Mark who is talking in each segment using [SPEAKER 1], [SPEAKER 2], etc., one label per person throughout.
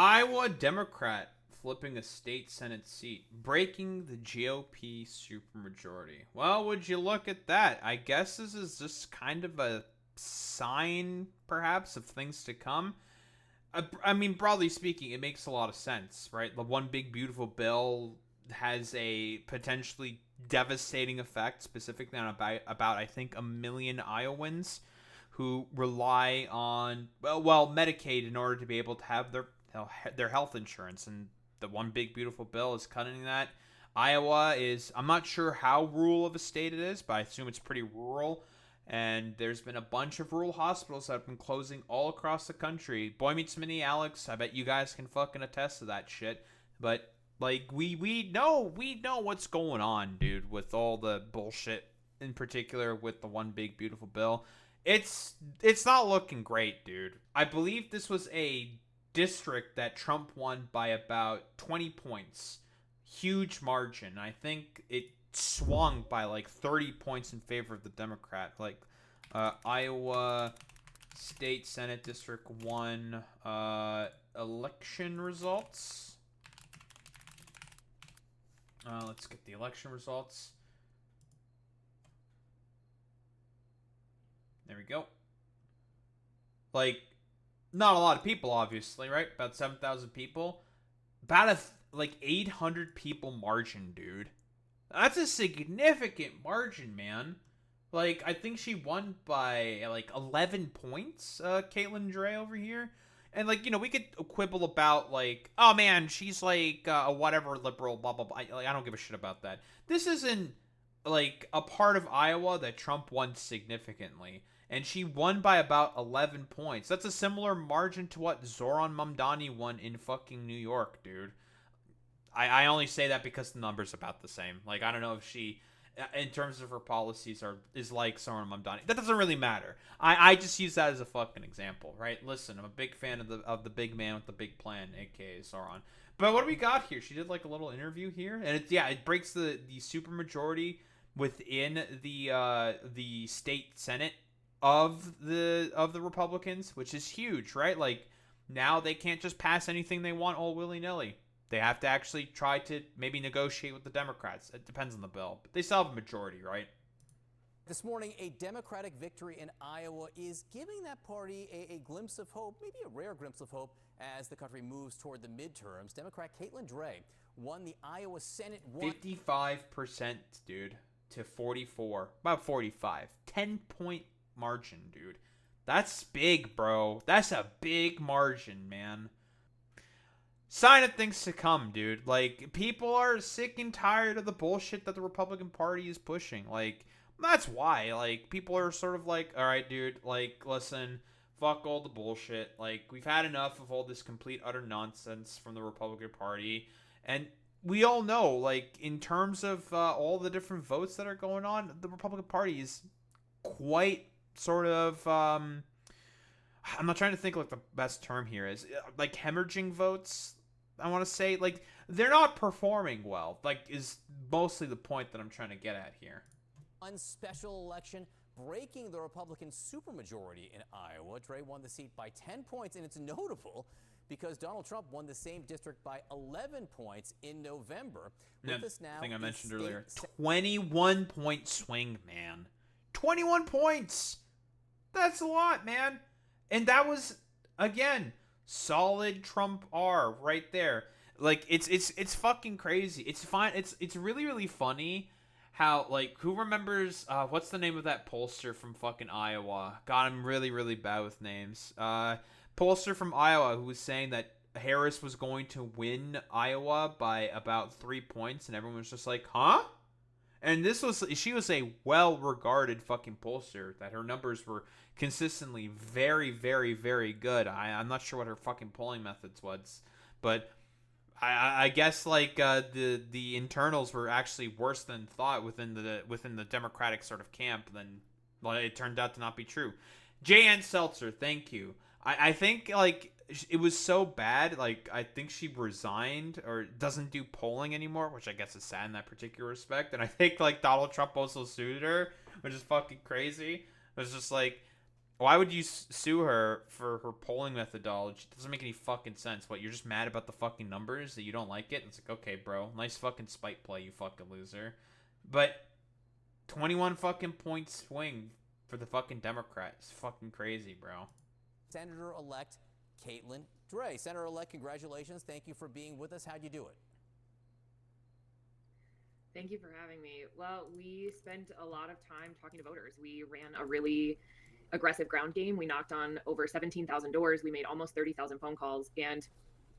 [SPEAKER 1] Iowa Democrat flipping a state Senate seat, breaking the GOP supermajority. Well, would you look at that? I guess this is just kind of a sign, perhaps, of things to come. I mean, broadly speaking, it makes a lot of sense, right? The one big beautiful bill has a potentially devastating effect, specifically on about I think a million Iowans who rely on Medicaid in order to be able to have their health insurance, and the one big beautiful bill is cutting that. Iowa is, I'm not sure how rural of a state it is, but I assume it's pretty rural. And there's been a bunch of rural hospitals that have been closing all across the country. Boy meets Minnie, Alex. I bet you guys can fucking attest to that shit. But like we know what's going on, dude, with all the bullshit, in particular with the one big beautiful bill. It's not looking great, dude. I believe this was a district that Trump won by about 20 points. Huge margin. I think it swung by like 30 points in favor of the Democrat. Like Iowa State Senate District 1 election results. Let's get the election results. There we go. Like, not a lot of people, obviously, right? About 7,000 people. About like 800 people margin, dude. That's a significant margin, man. Like, I think she won by like 11 points, Caitlin Dre over here. And like, we could quibble about like, oh man, she's like a whatever liberal, blah blah blah. I don't give a shit about that. This isn't like a part of Iowa that Trump won significantly, and she won by about 11 points. That's a similar margin to what Zoran Mamdani won in fucking New York, dude. I only say that because the number's about the same. Like, I don't know if she, in terms of her policies, is like Zoran Mamdani. That doesn't really matter. I just use that as a fucking example, right? Listen, I'm a big fan of the big man with the big plan, aka Sauron. But what do we got here? She did like a little interview here, and it breaks the supermajority within the state senate of the Republicans, which is huge, right? Like, now they can't just pass anything they want all willy nilly. They have to actually try to maybe negotiate with the Democrats. It depends on the bill, but they still have a majority, right?
[SPEAKER 2] This morning, a Democratic victory in Iowa is giving that party a glimpse of hope, maybe a rare glimpse of hope, as the country moves toward the midterms. Democrat Caitlin Dre won the Iowa Senate
[SPEAKER 1] 55%, dude, to 44. About 45. 10-point margin, dude. That's big, bro. That's a big margin, man. Sign of things to come, dude. Like, people are sick and tired of the bullshit that the Republican Party is pushing. Like, that's why. Like, people are sort of like, all right, dude, like, listen, fuck all the bullshit. Like, we've had enough of all this complete, utter nonsense from the Republican Party. And we all know, like, in terms of all the different votes that are going on, the Republican Party is quite sort of, I'm not trying to think like the best term here is, like, hemorrhaging votes. I want to say, like, they're not performing well, like, is mostly the point that I'm trying to get at here.
[SPEAKER 2] one special election, breaking the Republican supermajority in Iowa. Dre won the seat by 10 points, and it's notable because Donald Trump won the same district by 11 points in November.
[SPEAKER 1] With this now, thing I mentioned earlier, 21-point swing, man. 21 points! That's a lot, man. And that was, again, solid Trump R right there. Like, it's fucking crazy. It's fine. It's really, really funny how, like, who remembers what's the name of that pollster from fucking Iowa? God, I'm really, really bad with names. Pollster from Iowa who was saying that Harris was going to win Iowa by about 3 points, and everyone was just like, huh? And she was a well-regarded fucking pollster, that her numbers were consistently very, very, very good. I'm not sure what her fucking polling methods was, but I guess like the internals were actually worse than thought within the Democratic sort of camp. Then it turned out to not be true. J.N. Seltzer, thank you. I think like it was so bad, like I think she resigned or doesn't do polling anymore, which I guess is sad in that particular respect. And I think like Donald Trump also sued her, which is fucking crazy. It was just like, Why would you sue her for her polling methodology? It doesn't make any fucking sense. What, you're just mad about the fucking numbers that you don't like it? It's like, okay, bro, nice fucking spite play, you fucking loser. But 21 fucking point swing for the fucking Democrats. Fucking crazy, bro.
[SPEAKER 2] Senator-elect Caitlin Dray. Senator-elect, congratulations. Thank you for being with us. How'd you do it?
[SPEAKER 3] Thank you for having me. Well, we spent a lot of time talking to voters. We ran a really aggressive ground game. We knocked on over 17,000 doors. We made almost 30,000 phone calls, and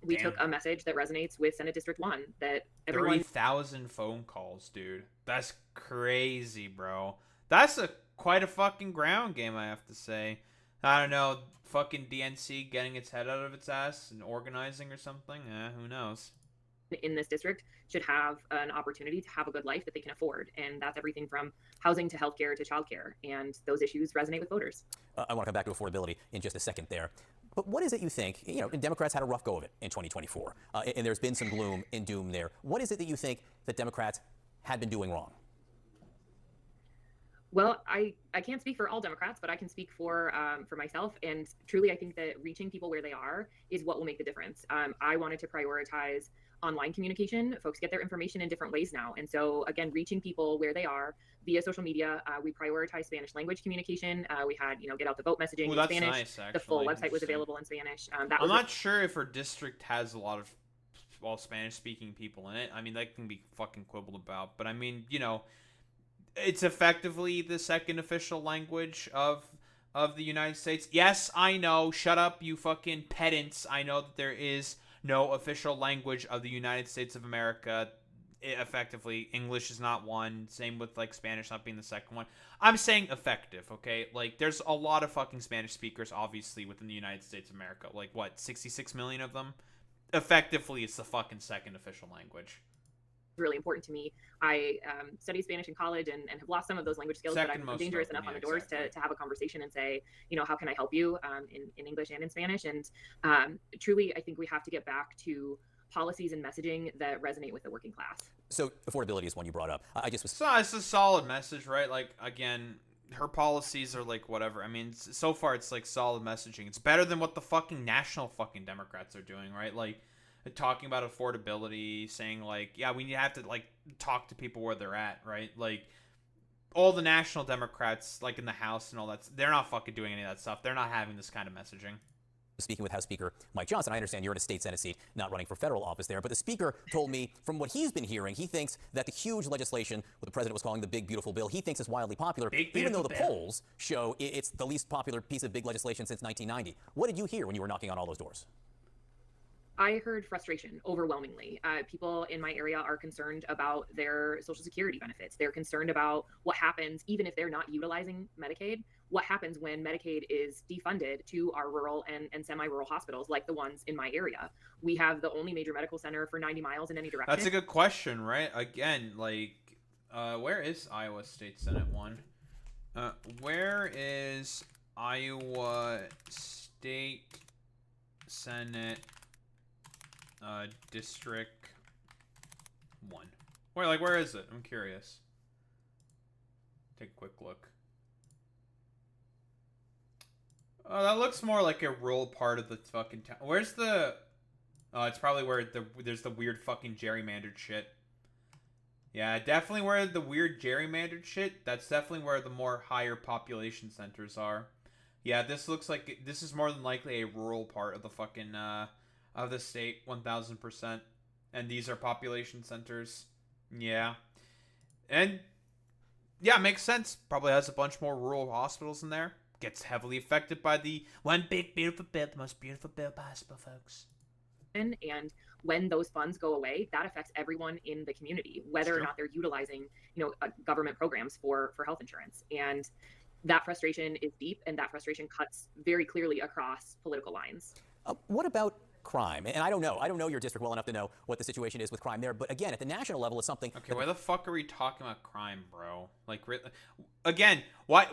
[SPEAKER 3] we took a message that resonates with Senate District 1 that everyone...
[SPEAKER 1] 30,000 phone calls, dude. That's crazy, bro. That's quite a fucking ground game, I have to say. I don't know, fucking DNC getting its head out of its ass and organizing or something? Who knows?
[SPEAKER 3] In this district should have an opportunity to have a good life that they can afford. And that's everything from housing to healthcare to childcare. And those issues resonate with voters.
[SPEAKER 2] I want to come back to affordability in just a second there. But what is it you think, Democrats had a rough go of it in 2024, and there's been some gloom and doom there. What is it that you think that Democrats had been doing wrong?
[SPEAKER 3] Well, I can't speak for all Democrats, but I can speak for myself. And truly, I think that reaching people where they are is what will make the difference. I wanted to prioritize online communication. Folks get their information in different ways now. And so, again, reaching people where they are via social media. We prioritize Spanish language communication. We had, get out the vote messaging in Spanish.
[SPEAKER 1] Nice, actually.
[SPEAKER 3] The full website was available in Spanish.
[SPEAKER 1] I'm not sure if our district has a lot of Spanish-speaking people in it. I mean, that can be fucking quibbled about. But I mean, it's effectively the second official language of the United States. Yes, I know. Shut up, you fucking pedants. I know that there is no official language of the United States of America. Effectively, English is not one. Same with Spanish not being the second one. I'm saying effective, okay? There's a lot of fucking Spanish speakers, obviously, within the United States of America. 66 million of them? Effectively, it's the fucking second official language.
[SPEAKER 3] Really important to me. I studied Spanish in college and have lost some of those language skills, but I'm dangerous enough on the doors to have a conversation and say, how can I help you in English and in Spanish? And truly, I think we have to get back to policies and messaging that resonate with the working class.
[SPEAKER 2] So affordability is one you brought up.
[SPEAKER 1] It's a solid message, right? Again, her policies are whatever. I mean, so far it's solid messaging. It's better than what the fucking national fucking Democrats are doing, right? Talking about affordability, saying yeah, we have to talk to people where they're at, right? All the national Democrats in the House and all that, they're not fucking doing any of that stuff. They're not having this kind of messaging.
[SPEAKER 2] Speaking with House Speaker Mike Johnson, I understand you're in a state Senate seat, not running for federal office there, but the Speaker told me from what he's been hearing, he thinks that the huge legislation, what the President was calling the Big Beautiful Bill, he thinks is wildly popular, even though the polls show it's the least popular piece of big legislation since 1990. What did you hear when you were knocking on all those doors?
[SPEAKER 3] I heard frustration overwhelmingly. People in my area are concerned about their Social Security benefits. They're concerned about what happens, even if they're not utilizing Medicaid, what happens when Medicaid is defunded to our rural and semi-rural hospitals like the ones in my area. We have the only major medical center for 90 miles in any direction.
[SPEAKER 1] That's a good question, right? Again, where is Iowa State Senate 1? Where is Iowa State Senate District 1? Where is it? I'm curious. Take a quick look. Oh, that looks more like a rural part of the fucking town. Where's the... Oh, it's probably where there's the weird fucking gerrymandered shit. Yeah, definitely where the weird gerrymandered shit, that's definitely where the more higher population centers are. Yeah, this looks like... This is more than likely a rural part of the fucking... of the state, 1000%. And these are population centers. Yeah. And... yeah, makes sense. Probably has a bunch more rural hospitals in there. Gets heavily affected by the one big beautiful bill, the most beautiful bill possible, folks.
[SPEAKER 3] And when those funds go away, that affects everyone in the community, whether or not they're utilizing, government programs for health insurance. And that frustration is deep, and that frustration cuts very clearly across political lines.
[SPEAKER 2] What about crime? And I don't know your district well enough to know what the situation is with crime there. But again, at the national level, it's something.
[SPEAKER 1] Okay, why the fuck are we talking about crime, bro? Again, why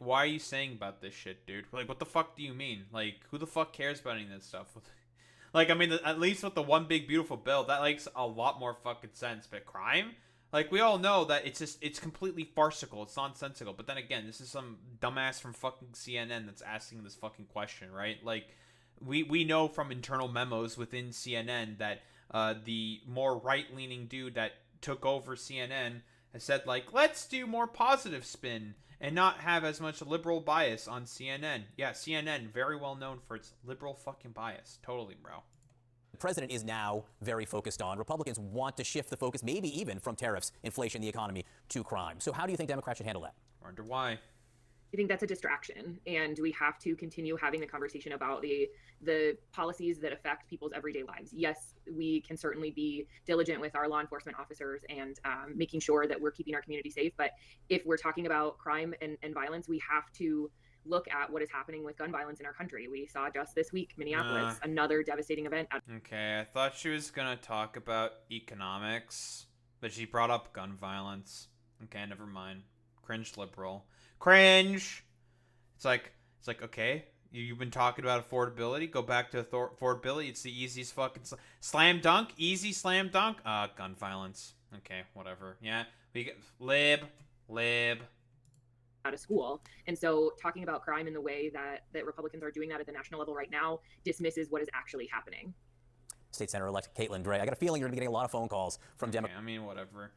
[SPEAKER 1] are you saying about this shit, dude? What the fuck do you mean? Who the fuck cares about any of this stuff? I mean, at least with the one big beautiful bill, that makes a lot more fucking sense. But crime? Like, we all know that it's completely farcical. It's nonsensical. But then again, this is some dumbass from fucking CNN that's asking this fucking question, right? Like, we know from internal memos within CNN that the more right-leaning dude that took over CNN has said, like, let's do more positive spin and not have as much liberal bias on CNN. Yeah, CNN, very well known for its liberal fucking bias. Totally, bro.
[SPEAKER 2] The president is now very focused on. Republicans want to shift the focus, maybe even from tariffs, inflation, the economy, to crime. So how do you think Democrats should handle that?
[SPEAKER 1] Wonder why.
[SPEAKER 3] I think that's a distraction, and we have to continue having the conversation about the policies that affect people's everyday lives. Yes, we can certainly be diligent with our law enforcement officers and making sure that we're keeping our community safe. But if we're talking about crime and violence, we have to look at what is happening with gun violence in our country. We saw just this week, Minneapolis, another devastating event.
[SPEAKER 1] Okay, I thought she was gonna talk about economics, but she brought up gun violence. Okay, never mind. Cringe liberal. Cringe! It's like, okay, you've been talking about affordability. Go back to affordability. It's the easiest fucking slam dunk. Easy slam dunk. Gun violence. Okay, whatever. Yeah, we get lib.
[SPEAKER 3] Out of school. And so talking about crime in the way that Republicans are doing that at the national level right now dismisses what is actually happening.
[SPEAKER 2] State Senator-elect Caitlin Dray, I got a feeling you're going to be getting a lot of phone calls from Democrats.
[SPEAKER 1] I mean, whatever.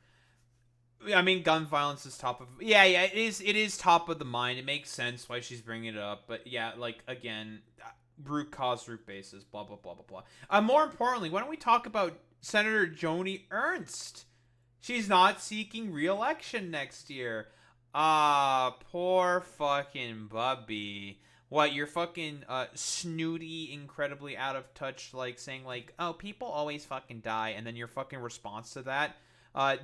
[SPEAKER 1] I mean, gun violence is top of... Yeah, it is top of the mind. It makes sense why she's bringing it up. But yeah, like, again, root cause, root basis, blah, blah, blah, blah, blah. More importantly, why don't we talk about Senator Joni Ernst? She's not seeking re-election next year. Poor fucking Bubby. What, you're fucking snooty, incredibly out of touch, like saying like, oh, people always fucking die, and then your fucking response to that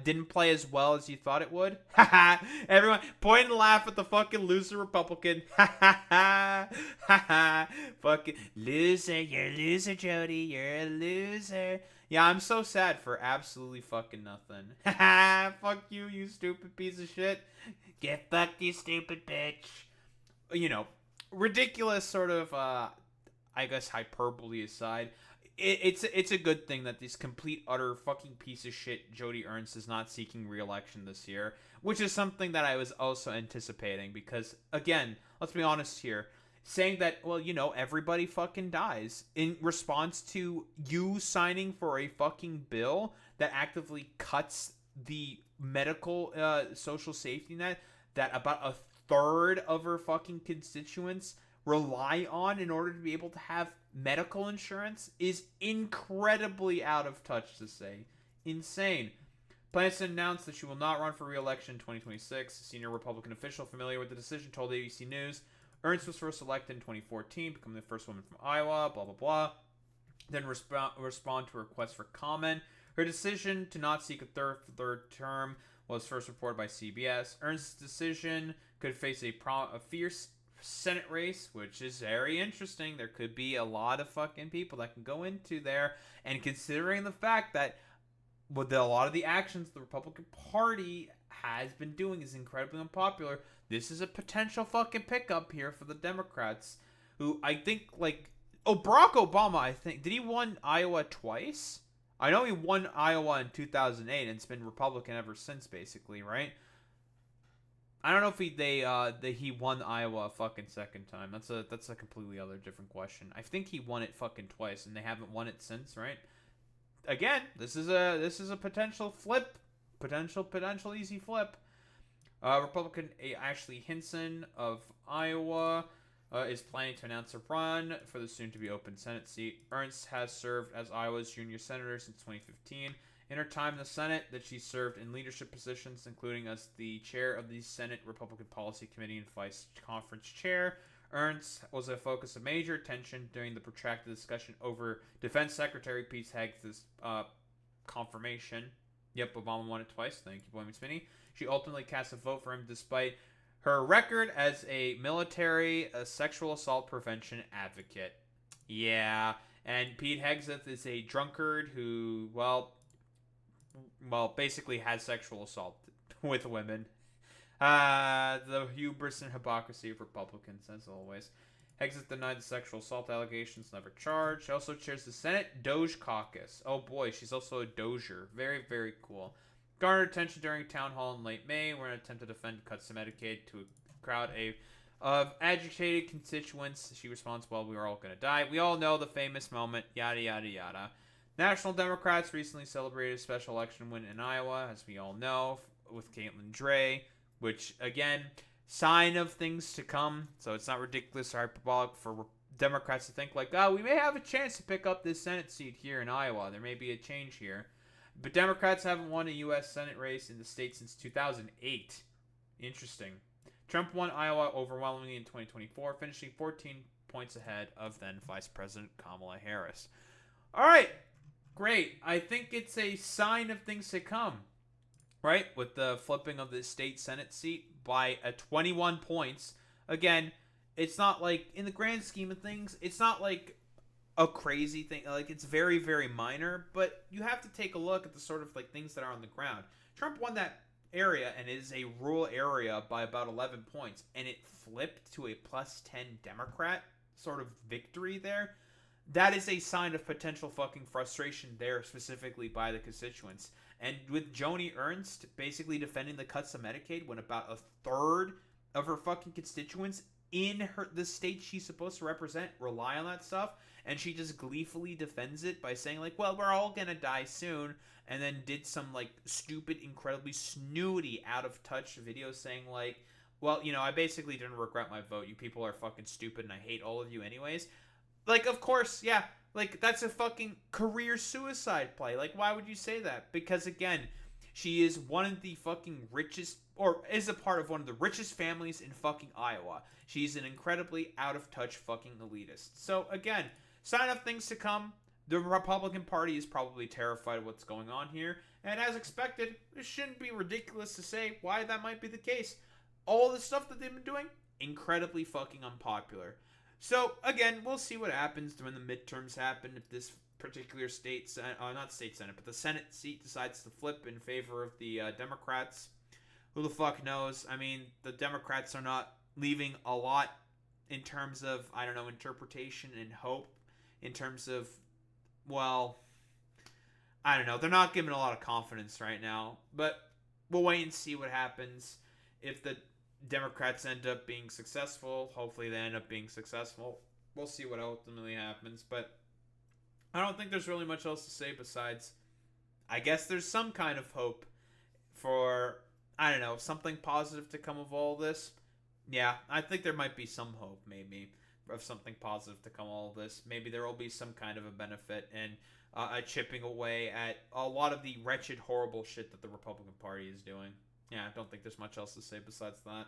[SPEAKER 1] didn't play as well as you thought it would? Haha. Everyone point and laugh at the fucking loser Republican. Ha fucking loser. You're a loser, Jody. You're a loser. Yeah, I'm so sad for absolutely fucking nothing. Haha. Fuck you, you stupid piece of shit. Get fucked, you stupid bitch. You know, ridiculous sort of, I guess, hyperbole aside. It's a good thing that this complete, utter fucking piece of shit Joni Ernst is not seeking re-election this year, which is something that I was also anticipating because, again, let's be honest here, saying that, well, you know, everybody fucking dies in response to you signing for a fucking bill that actively cuts the medical social safety net that about a third of her fucking constituents rely on in order to be able to have medical insurance is incredibly out of touch, to say. Insane. Plans to announce that she will not run for re-election in 2026. A senior Republican official familiar with the decision told ABC News. Ernst was first elected in 2014, becoming the first woman from Iowa, blah, blah, blah. Then respond to a request for comment. Her decision to not seek a third term was first reported by CBS. Ernst's decision could face a fierce Senate race, which is very interesting. There could be a lot of fucking people that can go into there, and considering the fact that with a lot of the actions the Republican Party has been doing is incredibly unpopular, this is a potential fucking pickup here for the Democrats, who I think, like, Barack Obama, I think, did he won Iowa twice? I know he won Iowa in 2008 and it's been Republican ever since, basically, right? I don't know if he won Iowa a fucking second time. That's a completely other different question. I think he won it fucking twice, and they haven't won it since, right? Again, this is a potential flip, potential easy flip. Republican Ashley Hinson of Iowa is planning to announce a run for the soon-to-be open Senate seat. Ernst has served as Iowa's junior senator since 2015. In her time in the Senate, that she served in leadership positions, including as the chair of the Senate Republican Policy Committee and vice conference chair. Ernst was a focus of major attention during the protracted discussion over Defense Secretary Pete Hegseth's confirmation. Yep, Obama won it twice. Thank you, Boy Smitty. She ultimately cast a vote for him despite her record as a military sexual assault prevention advocate. Yeah, and Pete Hegseth is a drunkard who, well, basically has sexual assault with women. The hubris and hypocrisy of Republicans, as always. Hegseth denied the sexual assault allegations, never charged. She also chairs the Senate Doge Caucus. Oh boy, she's also a Dozier. Very, very cool. garnered attention during a town hall in late May, where an attempt to defend cuts to Medicaid to a crowd of agitated constituents. She responds, "Well, we were all going to die." We all know the famous moment, yada, yada, yada. National Democrats recently celebrated a special election win in Iowa, as we all know, with Caitlin Dre, which, again, sign of things to come. So it's not ridiculous or hyperbolic for Democrats to think like, oh, we may have a chance to pick up this Senate seat here in Iowa. There may be a change here. But Democrats haven't won a U.S. Senate race in the state since 2008. Interesting. Trump won Iowa overwhelmingly in 2024, finishing 14 points ahead of then Vice President Kamala Harris. All right, great. I think it's a sign of things to come, right? With the flipping of the state Senate seat by 21 points. Again, it's not like, in the grand scheme of things, it's not like a crazy thing. Like, it's very, very minor, but you have to take a look at the sort of like things that are on the ground. Trump won that area, and it is a rural area, by about 11 points, and it flipped to a plus 10 Democrat sort of victory there. That is a sign of potential fucking frustration there, specifically by the constituents. And with Joni Ernst basically defending the cuts to Medicaid when about a third of her fucking constituents in the state she's supposed to represent rely on that stuff, and she just gleefully defends it by saying like, well, we're all gonna die soon, and then did some like stupid, incredibly snooty, out of touch video saying like, well, you know, I basically didn't regret my vote. You people are fucking stupid, and I hate all of you anyways. Like, of course, yeah, like, that's a fucking career suicide play. Like, why would you say that? Because, again, she is one of the fucking richest, or is a part of one of the richest families in fucking Iowa. She's an incredibly out-of-touch fucking elitist. So, again, sign of things to come. The Republican Party is probably terrified of what's going on here. And as expected, it shouldn't be ridiculous to say why that might be the case. All the stuff that they've been doing, incredibly fucking unpopular. So, again, we'll see what happens when the midterms happen. If this particular state, not state senate, but the Senate seat decides to flip in favor of the Democrats. Who the fuck knows? I mean, the Democrats are not leaving a lot in terms of, I don't know, interpretation and hope. In terms of, well, I don't know. They're not giving a lot of confidence right now. But we'll wait and see what happens. If the Democrats end up being successful, hopefully they end up being successful. We'll see what ultimately happens, but I don't think there's really much else to say besides, I guess there's some kind of hope for, I don't know, something positive to come of all this. Yeah, I think there might be some hope, maybe, of something positive to come of all this. Maybe there will be some kind of a benefit and a chipping away at a lot of the wretched, horrible shit that the Republican Party is doing. Yeah, I don't think there's much else to say besides that.